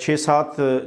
6-7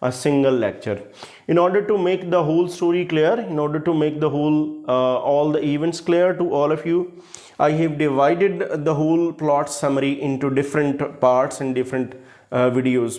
a single lecture. In order to make the whole story clear, in order to make the whole all the events clear to all of you, I have divided the whole plot summary into different parts and different videos.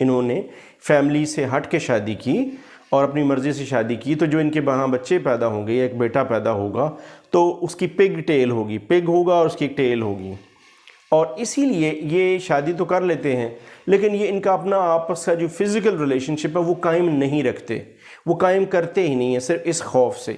انہوں نے family سے ہٹ کے شادی کی اور اپنی مرضی سے شادی کی، تو جو ان کے وہاں بچے پیدا ہوں گے، ایک بیٹا پیدا ہوگا تو اس کی پگ ٹیل ہوگی، پگ ہوگا اور اس کی ایک ٹیل ہوگی، اور اسی لیے یہ شادی تو کر لیتے ہیں لیکن یہ ان کا اپنا آپس کا جو فزیکل ریلیشن شپ ہے وہ قائم نہیں رکھتے، وہ قائم کرتے ہی نہیں ہیں، صرف اس خوف سے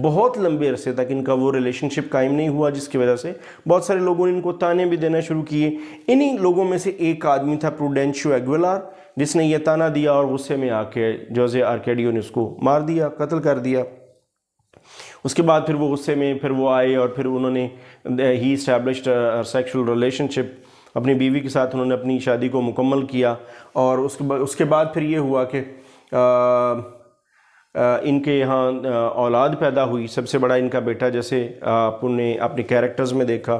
بہت لمبے عرصے تک ان کا وہ ریلیشن شپ قائم نہیں ہوا، جس کی وجہ سے بہت سارے لوگوں نے ان کو تانے بھی دینا شروع کیے۔ انہی لوگوں میں سے ایک آدمی تھا پروڈینشیو ایگویلار، جس نے یہ تانا دیا اور غصے میں آ کے جوزے آرکیڈیو نے اس کو مار دیا، قتل کر دیا۔ اس کے بعد پھر وہ غصے میں پھر وہ آئے اور پھر انہوں نے ہی اسٹیبلشڈ سیکشل ریلیشن شپ، اپنی بیوی کے ساتھ انہوں نے اپنی شادی کو مکمل کیا، اور اس کے بعد پھر یہ ہوا کہ ان کے یہاں اولاد پیدا ہوئی۔ سب سے بڑا ان کا بیٹا، جیسے آپ نے اپنے کیریکٹرز میں دیکھا،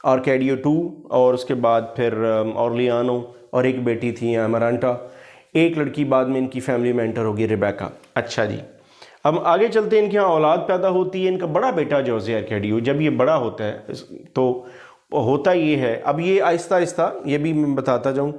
آرکیڈیو 2، اور اس کے بعد پھر اورلیانو، اور ایک بیٹی تھی امرانٹا، ایک لڑکی بعد میں ان کی فیملی میں انٹر ہوگی، ریبیکا۔ اچھا جی، اب آگے چلتے ہیں۔ ان کے یہاں اولاد پیدا ہوتی ہے، ان کا بڑا بیٹا جوزے آرکیڈیو جب یہ بڑا ہوتا ہے تو ہوتا یہ ہے، اب یہ آہستہ آہستہ، یہ بھی میں بتاتا جاؤں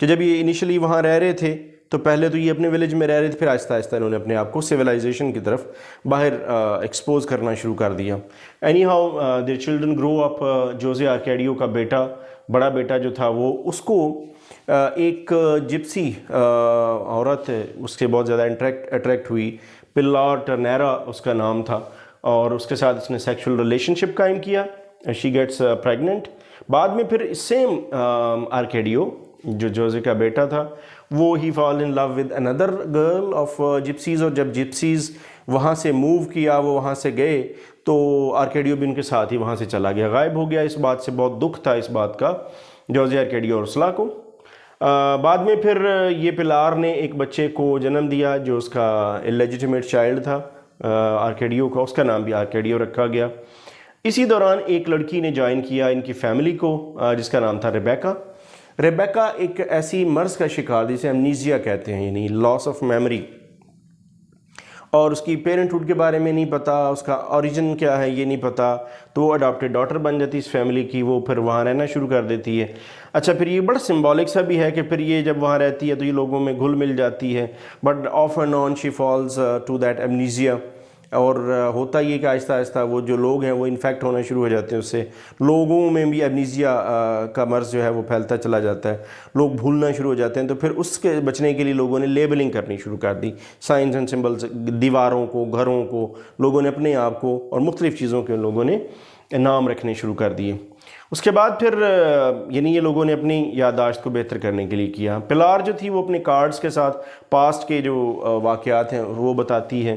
کہ جب یہ انیشلی وہاں رہ رہے تھے تو پہلے تو یہ اپنے ولیج میں رہ رہے تھے، پھر آہستہ آہستہ انہوں نے اپنے آپ کو سویلائزیشن کی طرف باہر ایکسپوز کرنا شروع کر دیا۔ Anyhow their children grow up. Jose Arcadio کا بیٹا، بڑا بیٹا جو تھا، وہ اس کو ایک جپسی عورت اس سے بہت زیادہ اٹریکٹ ہوئی، پلار ٹرنیرا اس کا نام تھا، اور اس کے ساتھ اس نے سیکشل ریلیشن شپ قائم کیا، شی گیٹس پریگننٹ۔ بعد میں پھر سیم آرکیڈیو جو جوزے کا بیٹا تھا، وہ ہی fall in love with under girl of gypsies, اور جب جپسیز وہاں سے موو کیا، وہ وہاں سے گئے، تو آرکیڈیو بھی ان کے ساتھ ہی وہاں سے چلا گیا، غائب ہو گیا۔ اس بات سے بہت دکھ تھا اس بات کا جوزے آرکیڈیو ارسلا کو۔ بعد میں پھر یہ پلار نے ایک بچے کو جنم دیا جو اس کا اللیجیٹیمیٹ چائلڈ تھا آرکیڈیو کا، اس کا نام بھی آرکیڈیو رکھا گیا۔ اسی دوران ایک لڑکی نے جوائن کیا ان کی فیملی کو، جس کا نام تھا ریبیکا۔ ریبیکا ایک ایسی مرض کا شکار جسے امنیزیا کہتے ہیں، یعنی لاس آف میموری، اور اس کی پیرنٹہوڈ کے بارے میں نہیں پتا، اس کا اوریجن کیا ہے یہ نہیں پتا، تو وہ اڈاپٹیڈ ڈاٹر بن جاتی اس فیملی کی، وہ پھر وہاں رہنا شروع کر دیتی ہے۔ اچھا، پھر یہ بڑا سمبولک سا بھی ہے کہ پھر یہ جب وہاں رہتی ہے تو یہ لوگوں میں گھل مل جاتی ہے، but off and on she falls to that amnesia, اور ہوتا یہ کہ آہستہ آہستہ وہ جو لوگ ہیں وہ انفیکٹ ہونا شروع ہو جاتے ہیں اس سے، لوگوں میں بھی امنیزیا کا مرض جو ہے وہ پھیلتا چلا جاتا ہے، لوگ بھولنا شروع ہو جاتے ہیں۔ تو پھر اس کے بچنے کے لیے لوگوں نے لیبلنگ کرنی شروع کر دی، سائنس اینڈ سمبلز، دیواروں کو، گھروں کو، لوگوں نے اپنے آپ کو اور مختلف چیزوں کے لوگوں نے نام رکھنے شروع کر دیے۔ اس کے بعد پھر یعنی یہ لوگوں نے اپنی یادداشت کو بہتر کرنے کے لیے کیا۔ پلار جو تھی وہ اپنے کارڈز کے ساتھ پاسٹ کے جو واقعات ہیں وہ بتاتی ہے،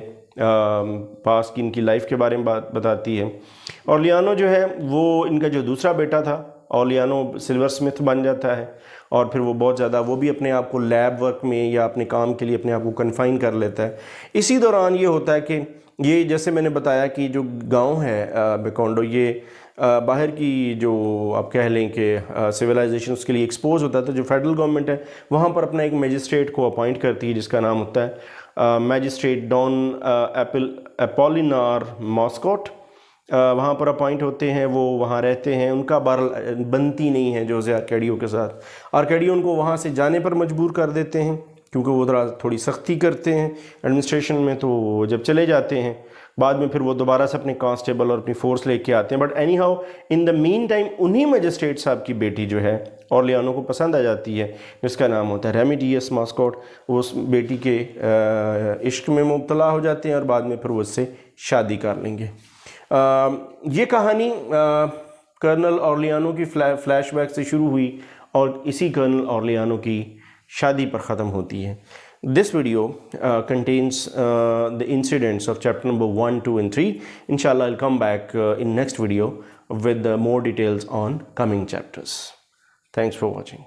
پاسٹ کی ان کی لائف کے بارے میں بتاتی ہے۔ اورلیانو جو ہے وہ ان کا جو دوسرا بیٹا تھا، اورلیانو سلور سمتھ بن جاتا ہے، اور پھر وہ بہت زیادہ وہ بھی اپنے آپ کو لیب ورک میں یا اپنے کام کے لیے اپنے آپ کو کنفائن کر لیتا ہے۔ اسی دوران یہ ہوتا ہے کہ یہ جیسے میں نے بتایا کہ جو گاؤں ہے میکونڈو، یہ باہر کی جو آپ کہہ لیں کہ سویلائزیشن اس کے لیے ایکسپوز ہوتا تھا۔ جو فیڈرل گورنمنٹ ہے وہاں پر اپنا ایک میجسٹریٹ کو اپوائنٹ کرتی ہے جس کا نام ہوتا ہے میجسٹریٹ ڈان اپولینار ماسکوٹ، وہاں پر اپوائنٹ ہوتے ہیں، وہ وہاں رہتے ہیں، ان کا بہرحال بنتی نہیں ہے جوزے آرکیڈیو کے ساتھ۔ آرکیڈیو ان کو وہاں سے جانے پر مجبور کر دیتے ہیں کیونکہ وہ تھوڑی سختی کرتے ہیں ایڈمنسٹریشن میں، تو جب چلے جاتے ہیں بعد میں پھر وہ دوبارہ سے اپنے کانسٹیبل اور اپنی فورس لے کے آتے ہیں۔ But anyhow in the meantime انہی میجسٹریٹ صاحب کی بیٹی جو ہے اورلیانو کو پسند آ جاتی ہے، جس کا نام ہوتا ہے ریمیڈیس ماسکوٹ۔ وہ اس بیٹی کے عشق میں مبتلا ہو جاتے ہیں اور بعد میں پھر وہ اس سے شادی کر لیں گے۔ یہ کہانی کرنل اورلیانو کی فلیش بیک سے شروع ہوئی اور اسی کرنل اورلیانو کی شادی پر ختم ہوتی ہے۔ This video contains the incidents of chapter number 1, 2 and 3. Inshallah, I'll come back in next video with more details on coming chapters. Thanks for watching.